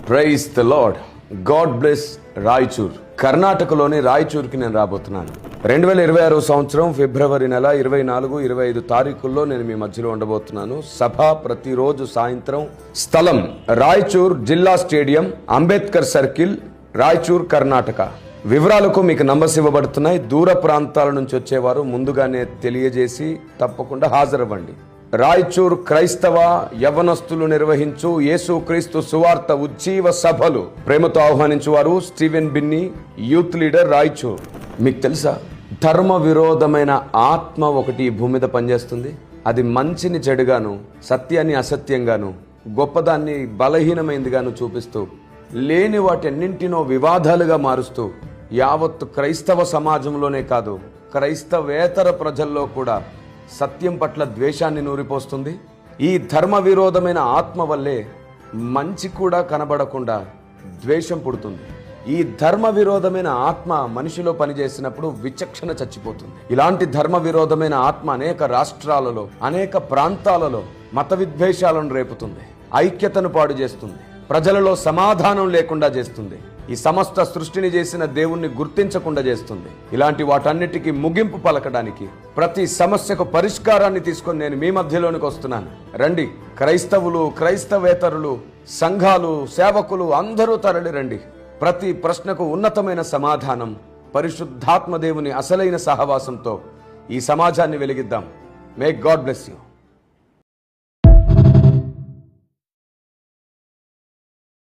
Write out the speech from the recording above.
Praise the lord. God bless Raichur. కర్ణాటకలోని రాయచూర్కి నేను రాబోతున్నాను. 2026 సంవత్సరం ఫిబ్రవరి నెల 24, 25 తారీఖుల్లో నేను మీ మధ్యలో ఉండబోతున్నాను. సభ ప్రతిరోజు సాయంత్రం. స్థలం రాయచూర్ జిల్లా స్టేడియం, అంబేద్కర్ సర్కిల్, రాయచూర్, కర్ణాటక. వివరాలకు మీకు నంబర్స్ ఇవ్వబడుతున్నాయి. దూర ప్రాంతాల నుంచి వచ్చేవారు ముందుగానే తెలియజేసి తప్పకుండా హాజరవ్వండి. రాయచూర్ క్రైస్తవ యవనస్తులు నిర్వహించు యేసుక్రీస్తు సువార్త ఉజ్జీవ సభలు ప్రేమతో ఆహ్వానించువారు Steven Binny, youth leader, Raichur. మీకు తెలుసా, ధర్మ విరోధమైన ఆత్మ ఒకటి ఈ భూమి మీద పనిచేస్తుంది. అది మంచిని చెడుగాను, సత్యాన్ని అసత్యంగాను, గొప్పదాన్ని బలహీనమైందిగాను చూపిస్తూ, లేని వాటన్నింటినో వివాదాలుగా మారుస్తూ యావత్తు క్రైస్తవ సమాజంలోనే కాదు, క్రైస్తవేతర ప్రజల్లో కూడా సత్యం పట్ల ద్వేషాన్ని నూరిపోస్తుంది. ఈ ధర్మ విరోధమైన ఆత్మ వల్లే మంచి కూడా కనబడకుండా ద్వేషం పుడుతుంది. ఈ ధర్మ విరోధమైన ఆత్మ మనిషిలో పనిచేసినప్పుడు విచక్షణ చచ్చిపోతుంది. ఇలాంటి ధర్మ విరోధమైన ఆత్మ అనేక రాష్ట్రాలలో, అనేక ప్రాంతాలలో మత విద్వేషాలను రేపుతుంది, ఐక్యతను పాడు చేస్తుంది, ప్రజలలో సమాధానం లేకుండా చేస్తుంది, ఈ సమస్త సృష్టిని చేసిన దేవుణ్ణి గుర్తించకుండా చేస్తుంది. ఇలాంటి వాటన్నిటికీ ముగింపు పలకడానికి, ప్రతి సమస్యకు పరిష్కారాన్ని తీసుకొని నేను మీ మధ్యలోనికి వస్తున్నాను. రండి, క్రైస్తవులు, క్రైస్తవేతరులు, సంఘాలు, సేవకులు అందరూ తరలి రండి. ప్రతి ప్రశ్నకు ఉన్నతమైన సమాధానం పరిశుద్ధాత్మ దేవుని అసలైన సహవాసంతో ఈ సమాజాన్ని వెలిగిద్దాం. May God bless you.